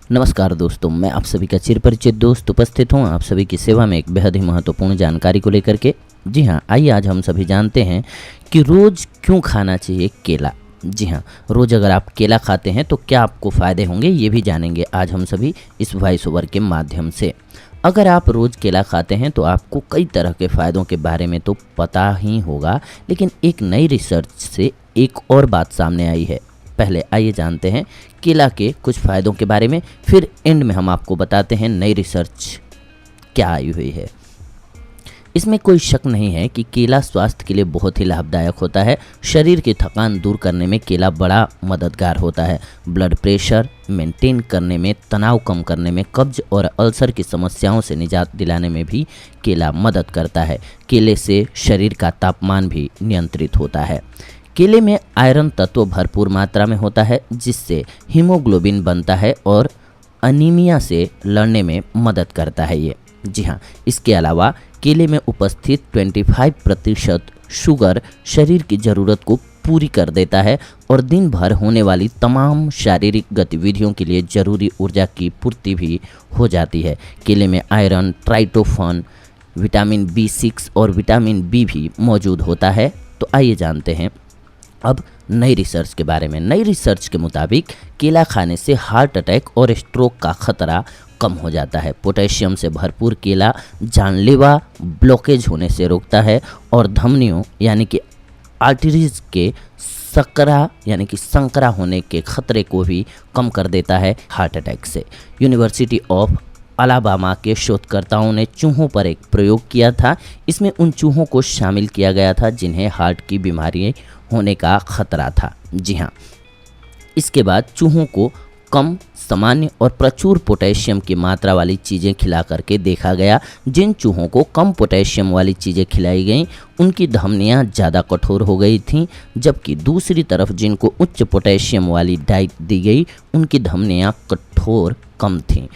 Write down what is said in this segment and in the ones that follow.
नमस्कार दोस्तों, मैं आप सभी का चिरपरिचित दोस्त उपस्थित हूँ आप सभी की सेवा में एक बेहद ही महत्वपूर्ण जानकारी को लेकर के। जी हाँ, आइए आज हम सभी जानते हैं कि रोज़ क्यों खाना चाहिए केला। जी हाँ, रोज़ अगर आप केला खाते हैं तो क्या आपको फ़ायदे होंगे, ये भी जानेंगे आज हम सभी इस वॉइस ओवर के माध्यम से। अगर आप रोज़ केला खाते हैं तो आपको कई तरह के फ़ायदों के बारे में तो पता ही होगा, लेकिन एक नई रिसर्च से एक और बात सामने आई है। पहले आइए जानते हैं केला के कुछ फ़ायदों के बारे में, फिर एंड में हम आपको बताते हैं नई रिसर्च क्या आई हुई है। इसमें कोई शक नहीं है कि केला स्वास्थ्य के लिए बहुत ही लाभदायक होता है। शरीर की थकान दूर करने में केला बड़ा मददगार होता है। ब्लड प्रेशर मेंटेन करने में, तनाव कम करने में, कब्ज और अल्सर की समस्याओं से निजात दिलाने में भी केला मदद करता है। केले से शरीर का तापमान भी नियंत्रित होता है। केले में आयरन तत्व भरपूर मात्रा में होता है, जिससे हीमोग्लोबिन बनता है और अनीमिया से लड़ने में मदद करता है ये। जी हाँ, इसके अलावा केले में उपस्थित 25% शुगर शरीर की ज़रूरत को पूरी कर देता है और दिन भर होने वाली तमाम शारीरिक गतिविधियों के लिए ज़रूरी ऊर्जा की पूर्ति भी हो जाती है। केले में आयरन, ट्राइटोफन, विटामिन B6 और विटामिन B भी मौजूद होता है। तो आइए जानते हैं अब नई रिसर्च के बारे में। नई रिसर्च के मुताबिक केला खाने से हार्ट अटैक और स्ट्रोक का खतरा कम हो जाता है। पोटेशियम से भरपूर केला जानलेवा ब्लॉकेज होने से रोकता है और धमनियों यानी कि आर्टरीज के संकरा होने के खतरे को भी कम कर देता है हार्ट अटैक से। यूनिवर्सिटी ऑफ अलाबामा के शोधकर्ताओं ने चूहों पर एक प्रयोग किया था। इसमें उन चूहों को शामिल किया गया था जिन्हें हार्ट की बीमारी होने का खतरा था। जी हाँ, इसके बाद चूहों को कम, सामान्य और प्रचुर पोटेशियम की मात्रा वाली चीज़ें खिला करके देखा गया। जिन चूहों को कम पोटेशियम वाली चीज़ें खिलाई गईं उनकी धमनियाँ ज़्यादा कठोर हो गई थीं, जबकि दूसरी तरफ जिनको उच्च पोटेशियम वाली डाइट दी गई उनकी धमनियाँ कठोर कम थीं।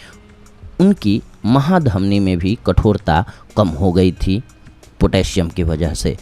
उनकी महाधमनी में भी कठोरता कम हो गई थी पोटेशियम की वजह से।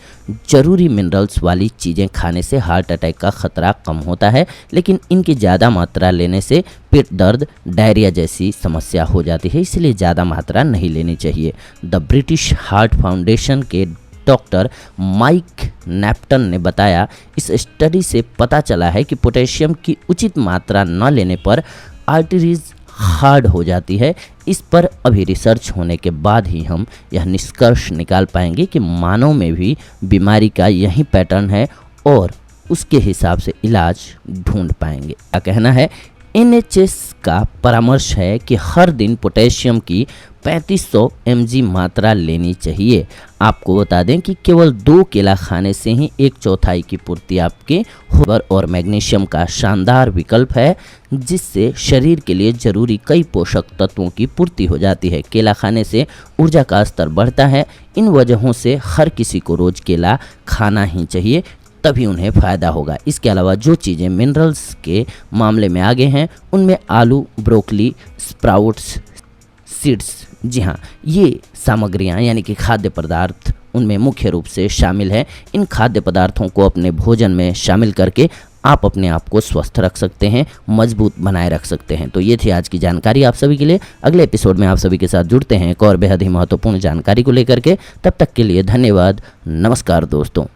जरूरी मिनरल्स वाली चीज़ें खाने से हार्ट अटैक का खतरा कम होता है, लेकिन इनकी ज़्यादा मात्रा लेने से पेट दर्द, डायरिया जैसी समस्या हो जाती है, इसलिए ज़्यादा मात्रा नहीं लेनी चाहिए। द ब्रिटिश हार्ट फाउंडेशन के डॉक्टर माइक नेप्टन ने बताया, इस स्टडी से पता चला है कि पोटेशियम की उचित मात्रा न लेने पर आर्टरीज हार्ड हो जाती है। इस पर अभी रिसर्च होने के बाद ही हम यह निष्कर्ष निकाल पाएंगे कि मानव में भी बीमारी का यही पैटर्न है और उसके हिसाब से इलाज ढूंढ पाएंगे। क्या कहना है? NHS का परामर्श है कि हर दिन पोटेशियम की 3500 mg मात्रा लेनी चाहिए। आपको बता दें कि केवल 2 केला खाने से ही 1/4 की पूर्ति आपके फाइबर और मैग्नीशियम का शानदार विकल्प है, जिससे शरीर के लिए जरूरी कई पोषक तत्वों की पूर्ति हो जाती है। केला खाने से ऊर्जा का स्तर बढ़ता है। इन वजहों से हर किसी को रोज़ केला खाना ही चाहिए, तभी उन्हें फ़ायदा होगा। इसके अलावा जो चीज़ें मिनरल्स के मामले में आगे हैं उनमें आलू, ब्रोकली, स्प्राउट्स, सीड्स, जी हाँ, ये सामग्रियाँ यानी कि खाद्य पदार्थ उनमें मुख्य रूप से शामिल हैं। इन खाद्य पदार्थों को अपने भोजन में शामिल करके आप अपने आप को स्वस्थ रख सकते हैं, मजबूत बनाए रख सकते हैं। तो ये थी आज की जानकारी आप सभी के लिए। अगले एपिसोड में आप सभी के साथ जुड़ते हैं एक और बेहद ही महत्वपूर्ण जानकारी को लेकर के। तब तक के लिए धन्यवाद। नमस्कार दोस्तों।